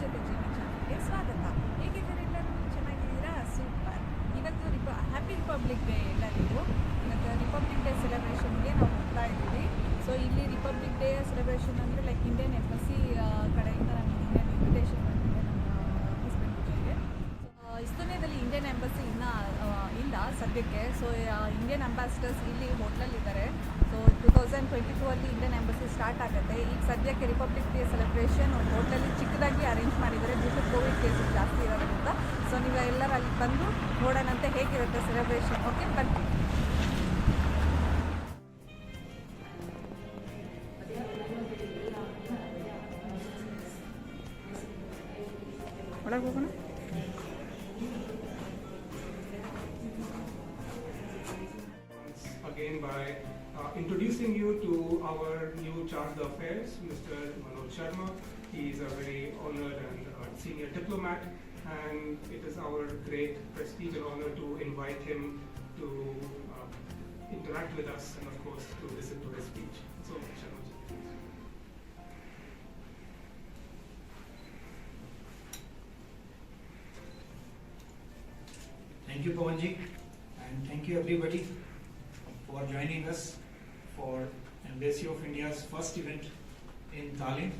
ಜೊತೆ ಜೀವನ ಚಾನಲ್ಗೆ ಸ್ವಾಗತ. ಹೇಗಿದ್ದೀರಾ ಎಲ್ಲರೂ? ಚೆನ್ನಾಗಿದ್ದೀರಾ? ಸೂಪರ್. ಇವತ್ತು ಹ್ಯಾಪಿ ರಿಪಬ್ಲಿಕ್ ಡೇ ಎಲ್ಲರಿಗೂ. ಇವತ್ತು ರಿಪಬ್ಲಿಕ್ ಡೇ ಸೆಲೆಬ್ರೇಷನ್ಗೆ ನಾವು ಹೋಗ್ತಾ ಇದ್ದೀವಿ. ಸೊ ಇಲ್ಲಿ ರಿಪಬ್ಲಿಕ್ ಡೇ ಸೆಲೆಬ್ರೇಷನ್ ಅಂದರೆ ಲೈಕ್ ಇಂಡಿಯನ್ ಎಂಬಸಿ ಕಡೆಯಿಂದ ನಮಗೆ ಇಂಡಿಯನ್ ಇನ್ವಿಟೇಷನ್ ಬಂದಿದೆ ನಮ್ಮ ಹಸ್ಬೆಂಡ್ ಜೊತೆಗೆ. ಎಸ್ತೋನಿಯಾದಲ್ಲಿ ಇಂಡಿಯನ್ ಎಂಬಸಿ ಇನ್ನೂ ಇಲ್ಲ ಸದ್ಯಕ್ಕೆ. ಸೊ ಇಂಡಿಯನ್ ಅಂಬಾಸಿಡರ್ಸ್ ಇಲ್ಲಿ ಹೋಟ್ಲಲ್ಲಿದ್ದಾರೆ. ಸೊ 2022 ಅಲ್ಲಿ ಇಂಡಿಯನ್ ಎಂಬಸಿ ಸ್ಟಾರ್ಟ್ ಆಗುತ್ತೆ. ಈಗ ಸದ್ಯಕ್ಕೆ ರಿಪಬ್ಲಿಕ್ ಡೇ ಸೆಲೆಬ್ರೇಷನ್ ಹೋಟೆಲಲ್ಲಿ ಚಿಕ್ಕದಾಗಿ ಅರೇಂಜ್ ಮಾಡಿದ್ದಾರೆ ಡ್ಯೂ ಟು ಕೋವಿಡ್ ಕೇಸಸ್ ಜಾಸ್ತಿ ಇರೋದ್ರಿಂದ. ಸೊ ನೀವು ಎಲ್ಲರೂ ಅಲ್ಲಿ ಬಂದು ನೋಡೋಣಂತೆ ಹೇಗಿರುತ್ತೆ ಸೆಲೆಬ್ರೇಷನ್. ಓಕೆ, ಬನ್ನಿ. ಒಳಗೆ ಹೋಗೋಣ. Again by introducing you to our new Charge d'Affaires, Mr. Manoj Sharma. He is a very honored and senior diplomat, and it is our great prestige and honor to invite him to interact with us and of course to listen to his speech. So, Sharma. Thank you, Pawanji, and thank you everybody for joining us for Embassy of India's first event in Tallinn.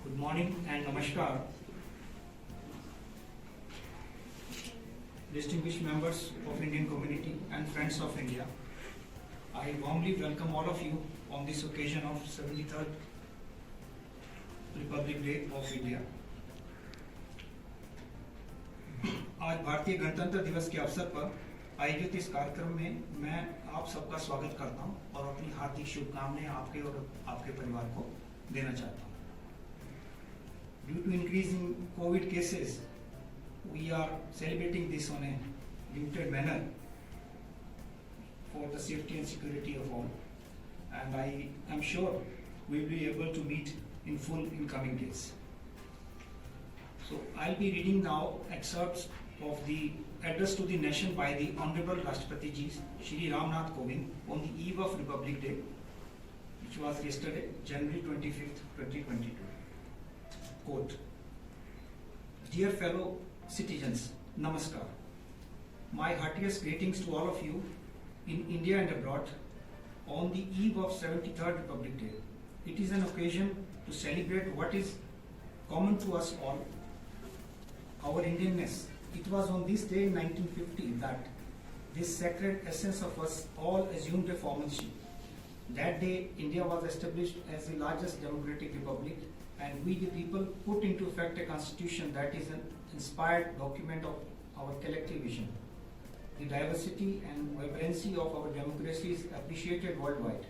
Good morning and namaskar. Distinguished members of Indian community and friends of India, I warmly welcome all of you on this occasion of 73rd Republic day of India. आज भारतीय गणतंत्र दिवस के अवसर पर आयोजित इस कार्यक्रम में मैं आप सबका स्वागत करता हूं और अपनी हार्दिक शुभकामनाएं आपके और आपके परिवार को देना चाहता हूं। Due to increase in COVID cases we are celebrating this on a limited manner for the safety and security of all, and I am sure we will be able to meet in full in coming days. So I'll be reading now excerpts of the address to the nation by the Honorable Rashtrapati Ji Shri Ramnath Kovind on the eve of Republic Day, which was yesterday, January 25th, 2022. Quote: Dear fellow citizens, Namaskar. My heartiest greetings to all of you in India and abroad on the eve of 73rd Republic Day. It is an occasion to celebrate what is common to us all, our Indianness. It was on this day in 1950 that this sacred essence of us all assumed a formalship. That day, India was established as the largest democratic republic, and we the people put into effect a constitution that is an inspired document of our collective vision. The diversity and vibrancy of our democracy is appreciated worldwide.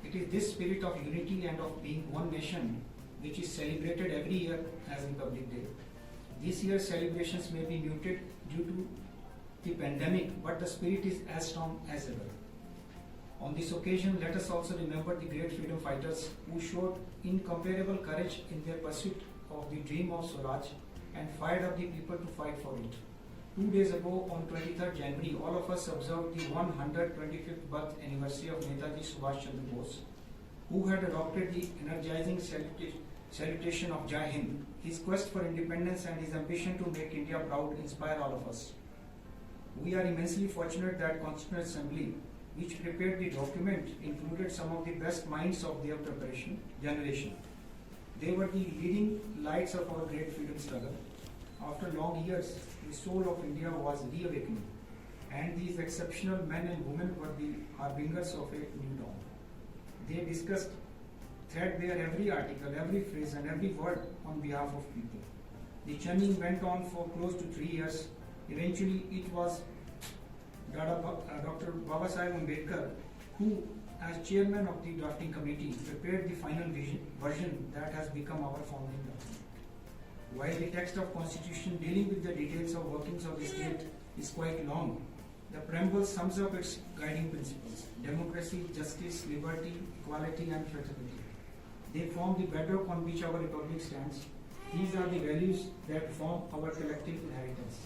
It is this spirit of unity and of being one nation which is celebrated every year as Republic Day. This year's celebrations may be muted due to the pandemic, but the spirit is as strong as ever. On this occasion, let us also remember the great freedom fighters who showed incomparable courage in their pursuit of the dream of Swaraj and fired up the people to fight for it. 2 days ago, on 23rd January, all of us observed the 125th birth anniversary of Netaji Subhash Chandra Bose, who had adopted the energizing salutation of Jai Hind. His quest for independence and his ambition to make India proud inspire all of us. We are immensely fortunate that Constituent Assembly, which prepared the document, included some of the best minds of their generation. They were the leading lights of our great freedom struggle. After long years, the soul of India was reawakening, and these exceptional men and women were the harbingers of a new dawn. They discussed threadbare every article, every phrase, and every word on behalf of people. The churning went on for close to 3 years. Eventually, it was Dr. Babasaheb Ambedkar who, as chairman of the drafting committee, prepared the final version that has become our founding document. While the text of Constitution dealing with the details of workings of the state is quite long, the preamble sums up its guiding principles: democracy, justice, liberty, equality, and fraternity. They form the bedrock on which our republic stands. These are the values that form our collective inheritance.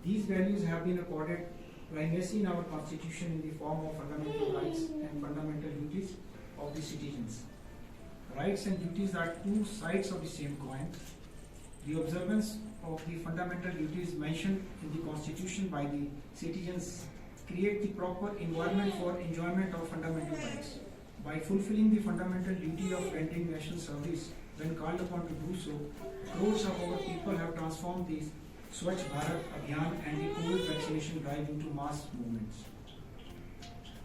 These values have been accorded primacy in our Constitution in the form of fundamental rights and fundamental duties of the citizens. Rights and duties are two sides of the same coin. The observance of the fundamental duties mentioned in the Constitution by the citizens create the proper environment for enjoyment of fundamental rights. By fulfilling the fundamental duty of rendering national service when called upon to do so, crores of our people have transformed the Swachh Bharat Abhiyan and the COVID vaccination drive into mass movements.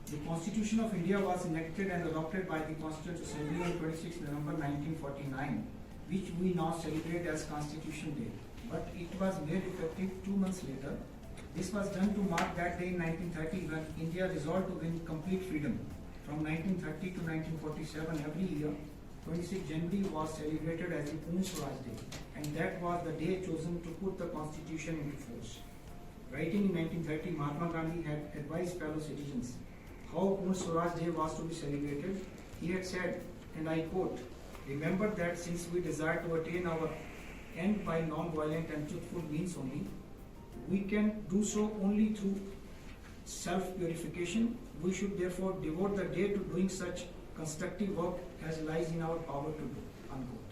The Constitution of India was enacted and adopted by the Constituent Assembly on 26 November 1949, which we now celebrate as Constitution Day. But it was made effective 2 months later. This was done to mark that day in 1930 when India resolved to win complete freedom. From 1930 to 1947, every year, 26 January was celebrated as the Pune Swaraj Day, and that was the day chosen to put the Constitution into force. Writing in 1930, Mahatma Gandhi had advised fellow citizens how Pune Swaraj Day was to be celebrated. He had said, and I quote, "Remember that since we desire to attain our end by non-violent and truthful means only, we can do so only through self-purification. We should therefore devote the day to doing such constructive work as lies in our power to do." Unquote.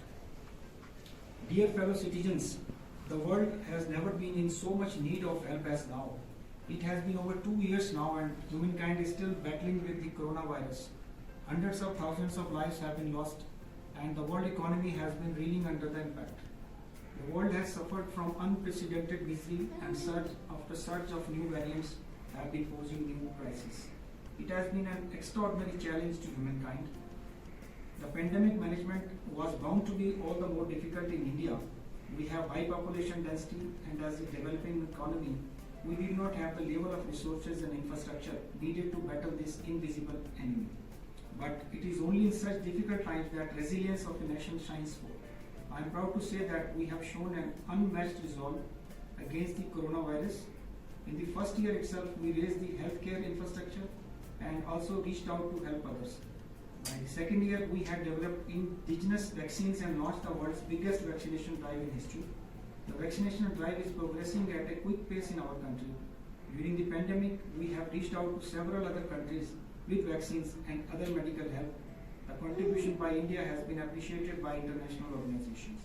Dear fellow citizens, the world has never been in so much need of help as now. It has been over 2 years now and humankind is still battling with the coronavirus. Hundreds of thousands of lives have been lost and the world economy has been reeling under the impact. The world has suffered from unprecedented misery and surge after surge of new variants have been posing new crises. It has been an extraordinary challenge to humankind. The pandemic management was bound to be all the more difficult in India. We have high population density and as a developing economy, we did not have the level of resources and infrastructure needed to battle this invisible enemy. But it is only in such difficult times that resilience of a nation shines forth. I am proud to say that we have shown an unmatched resolve against the coronavirus. In the first year itself, we raised the healthcare infrastructure and also reached out to help others. By the second year, we had developed indigenous vaccines and launched the world's biggest vaccination drive in history. The vaccination drive is progressing at a quick pace in our country. During the pandemic, we have reached out to several other countries with vaccines and other medical help. The contribution by India has been appreciated by international organizations.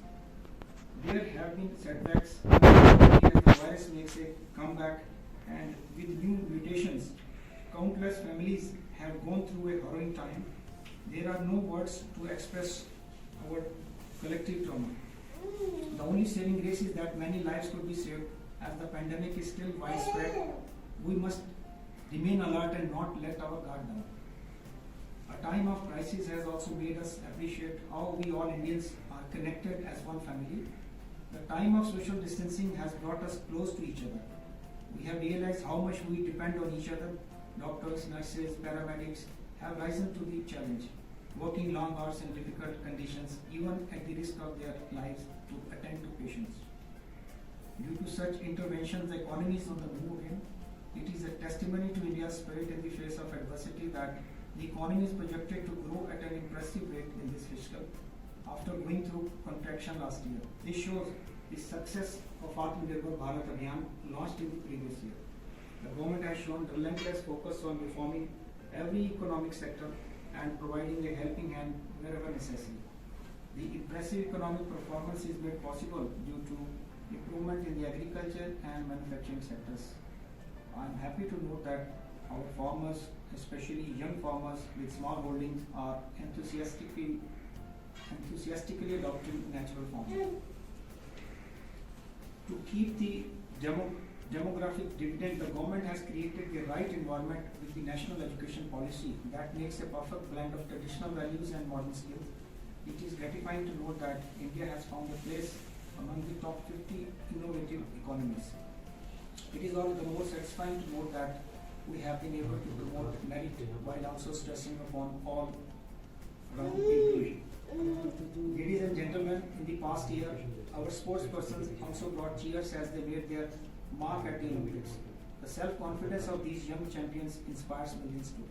There have been setbacks as the virus makes a comeback, and with new mutations, countless families have gone through a harrowing time. There are no words to express our collective trauma. The only saving grace is that many lives could be saved as the pandemic is still widespread. We must remain alert and not let our guard down. A time of crisis has also made us appreciate how we all Indians are connected as one family. The time of social distancing has brought us close to each other. We have realized how much we depend on each other. Doctors, nurses, paramedics have risen to the challenge, working long hours in difficult conditions, even at the risk of their lives, to attend to patients. Due to such interventions, the economy is on the move again. It is a testimony to India's spirit in the face of adversity that the economy is projected to grow at an impressive rate in this fiscal, after going through contraction last year. This shows the success of Atmanirbhar Bharat Abhiyan launched in the previous year. The government has shown relentless focus on reforming every economic sector and providing a helping hand wherever necessary. The impressive economic performance is made possible due to improvement in the agriculture and manufacturing sectors. I am happy to note that our farmers, especially young farmers with small holdings, are enthusiastically adopting natural farming. To keep the demographic dividend, the government has created the right environment with the national education policy that makes a perfect blend of traditional values and modern skills. It is gratifying to note that India has found a place among the top 50 innovative economies. It is all the more satisfying to note that we have been able to promote merit while also stressing upon all round inclusion. Ladies and gentlemen, in the past year, our sports persons also brought cheers as they made their mark at the Olympics. The self-confidence of these young champions inspires millions today.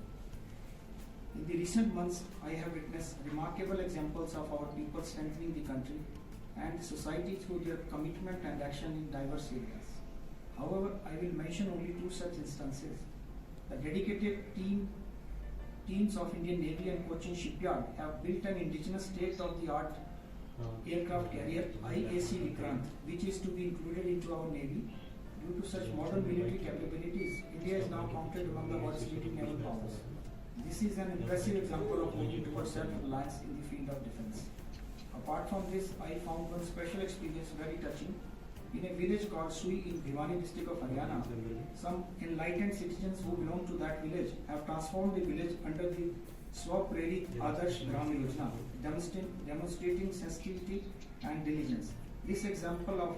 In the recent months, I have witnessed remarkable examples of our people strengthening the country and the society through their commitment and action in diverse areas. However, I will mention only two such instances. The dedicated team teams of Indian Navy and Cochin Shipyard have built an indigenous state-of-the-art aircraft carrier IAC Vikrant, which is to be included into our Navy. Due to such modern military capabilities, India is now counted among the world's leading naval powers. This is an impressive example of moving towards self-reliance in the field of defense. Apart from this, I found one special experience very touching. In a village called Sui in Bhiwani district of Haryana, some enlightened citizens who belong to that village have transformed the village under the Swa Prerit Adarsh Gram Yojana, demonstrating sensitivity and diligence. This example of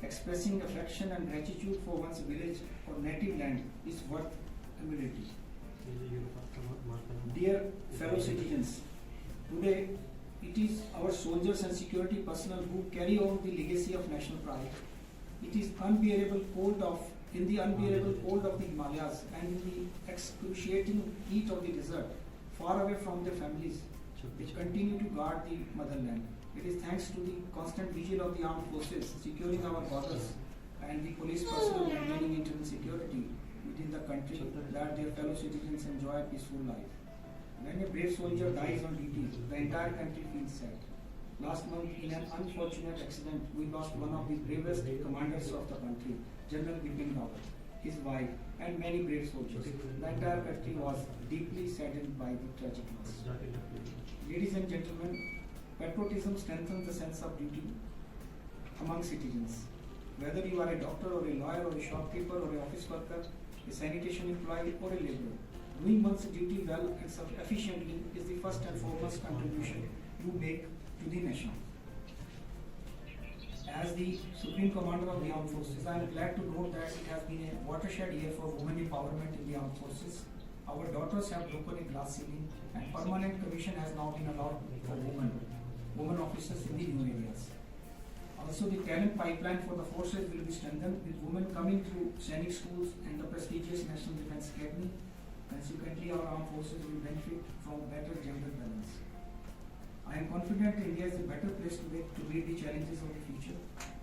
expressing affection and gratitude for one's village or native land is worth emulating. Dear fellow citizens, today it is our soldiers and security personnel who carry on the legacy of national pride. It is in the unbearable cold of the Himalayas and in the excruciating heat of the desert, far away from their families, which continue to guard the motherland. It is thanks to the constant vigil of the armed forces securing our borders and the police personnel maintaining internal security within the country that their fellow citizens enjoy a peaceful life. When a brave soldier dies on duty, the entire country feels sad. Last month, in an unfortunate accident, we lost one of the bravest commanders of the country, General Bipin Rawat, his wife, and many brave soldiers. The entire country was deeply saddened by the tragic loss. Ladies and gentlemen, patriotism strengthens the sense of duty among citizens. Whether you are a doctor or a lawyer or a shopkeeper or an office worker, a sanitation employee or a laborer, doing one's duty well and efficiently is the first and foremost contribution you make to the nation. As the Supreme Commander of the Armed Forces, I am glad to note that it has been a watershed year for women empowerment in the Armed Forces. Our daughters have broken a glass ceiling and permanent commission has now been allowed for women officers in the new areas. Also, the talent pipeline for the forces will be strengthened with women coming through Sainik schools and the prestigious National Defence Academy. Consequently, our armed forces will benefit from better gender balance. I am confident India is a better place to meet the challenges of the future.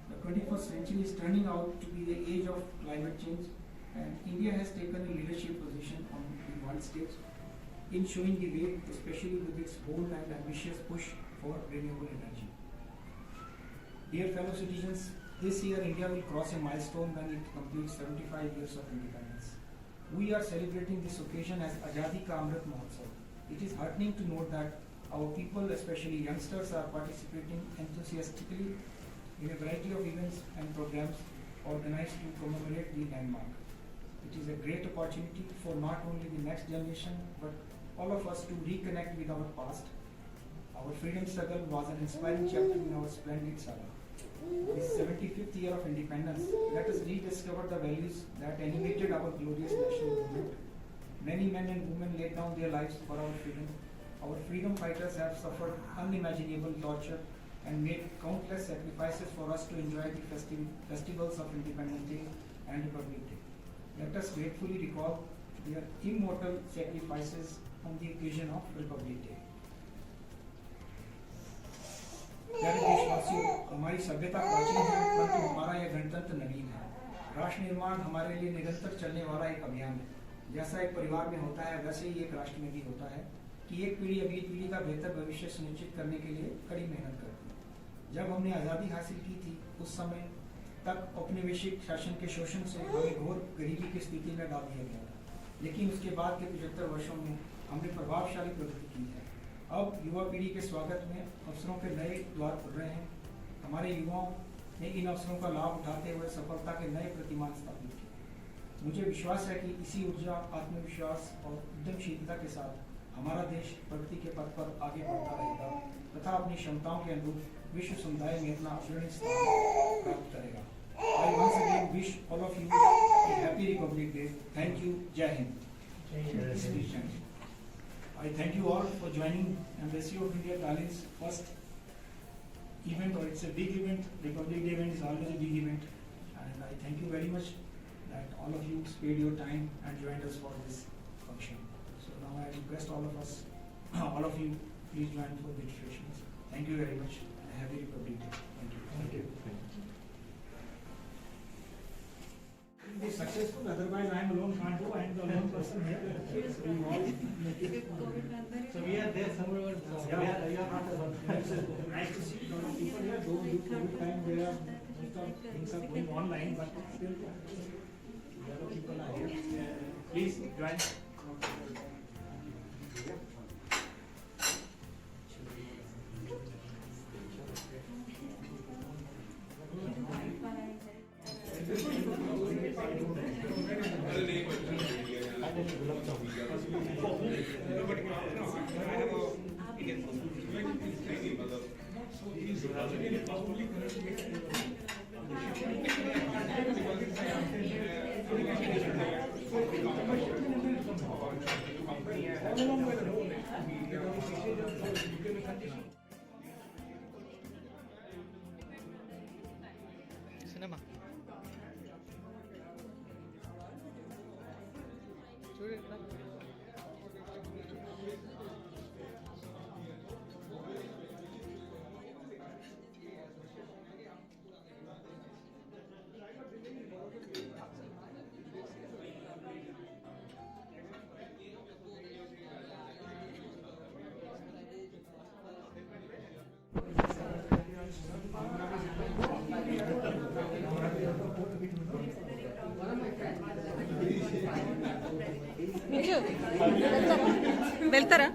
The 21st century is turning out to be the age of climate change, and India has taken a leadership position on the world stage in showing the way, especially with its bold and ambitious push for renewable energy. Dear fellow citizens, this year India will cross a milestone when it completes 75 years of independence. We are celebrating this occasion as Azadi Ka Amrit Mahotsav. It is heartening to note that our people, especially youngsters, are participating enthusiastically in a variety of events and programs organized to commemorate the landmark. It is a great opportunity for not only the next generation but all of us to reconnect with our past. Our freedom struggle was an inspiring chapter in our splendid saga. This 75th year of independence, let us rediscover the values that animated our glorious national movement. Many men and women laid down their lives for our freedom. Our freedom fighters have suffered unimaginable torture and made countless sacrifices for us to enjoy the festivals of Independence Day and Republic Day. Let us gratefully recall their immortal sacrifices on the occasion of Republic Day. प्यारे देशवासियों, हमारी सभ्यता प्राचीन है परंतु हमारा यह गणतंत्र नवीन है। राष्ट्र निर्माण हमारे लिए निरंतर चलने वाला एक अभियान है। जैसा एक परिवार में होता है वैसे ही एक राष्ट्र में भी होता है कि एक पीढ़ी अगली पीढ़ी का बेहतर भविष्य सुनिश्चित करने के लिए कड़ी मेहनत करती है। जब हमने आज़ादी हासिल की थी उस समय तक औपनिवेशिक शासन के शोषण से हमें घोर गरीबी की स्थिति में डाल दिया गया था, लेकिन उसके बाद के 75 वर्षों में हमने प्रभावशाली प्रगति की है। अब युवा पीढ़ी के स्वागत में अवसरों के नए द्वार खुल रहे हैं। हमारे युवाओं ने इन अवसरों का लाभ उठाते हुए सफलता के नए प्रतिमान स्थापित किए। मुझे विश्वास है कि इसी ऊर्जा, आत्मविश्वास और उद्यमशीलता के साथ हमारा देश प्रगति के पथ पर आगे बढ़ता रहेगा तथा अपनी क्षमताओं के अनुरूप विश्व समुदाय में अपना अग्रणी स्थान प्राप्त करेगा। I once again wish all of you a happy Republic Day. Thank you. Jai Hind. I thank you all for joining Embassy of India Tallinn's first event, or it's a big event. Republic Day event is always a big event, and I thank you very much that all of you spared your time and joined us for this function. So now I request all of you, please join for the refreshments. Thank you very much. And happy Republic Day. Thank you. Thank you. This successful. Otherwise, I am alone, can't do. I am the lone person here. So we are there somewhere. Nice to see a lot of people here. Though due to COVID time, there are most of things are going online, but still, a lot of people are here. Please join. Cinema. వెళ్తారా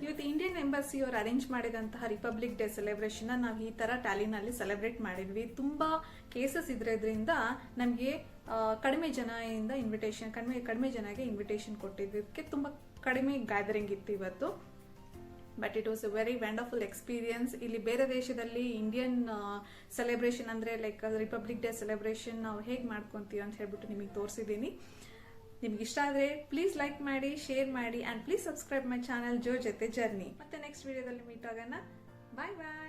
ಇವತ್ತು Indian ಎಂಬಸಿಯವರು arrange ಮಾಡಿದಂತಹ republic day celebration ನಾವು ಈ ತರ ಟ್ಯಾಲಿನಲ್ಲಿ celebrate ಮಾಡಿದ್ವಿ. ತುಂಬಾ cases ಇದ್ರಿಂದ ನಮಗೆ ಕಡಿಮೆ ಜನದಿಂದ ಇನ್ವಿಟೇಷನ್ ಕಡಿಮೆ ಜನಗೆ ಇನ್ವಿಟೇಷನ್ ಕೊಟ್ಟಿದ್ವಿ. ಇದಕ್ಕೆ ತುಂಬಾ ಕಡಿಮೆ ಗ್ಯಾದರಿಂಗ್ ಇತ್ತು ಇವತ್ತು. But it was a very wonderful experience. ಇಲ್ಲಿ ಬೇರೆ ದೇಶದಲ್ಲಿ ಇಂಡಿಯನ್ ಸೆಲೆಬ್ರೇಷನ್ ಅಂದ್ರೆ ಲೈಕ್ ರಿಪಬ್ಲಿಕ್ ಡೇ ಸೆಲೆಬ್ರೇಷನ್ ನಾವು ಹೇಗೆ ಮಾಡ್ಕೊಂತೀವಿ ಅಂತ ಹೇಳ್ಬಿಟ್ಟು ನಿಮಗೆ ತೋರಿಸಿದ್ದೀನಿ. ನಿಮ್ಗೆ ಇಷ್ಟ ಆದರೆ ಪ್ಲೀಸ್ ಲೈಕ್ ಮಾಡಿ, ಶೇರ್ ಮಾಡಿ, and please subscribe my channel ಜೋ ಜೊತೆ ಜರ್ನಿ. ಮತ್ತೆ ನೆಕ್ಸ್ಟ್ ವಿಡಿಯೋದಲ್ಲಿ ಮೀಟ್ ಆಗೋಣ. ಬಾಯ್ ಬಾಯ್.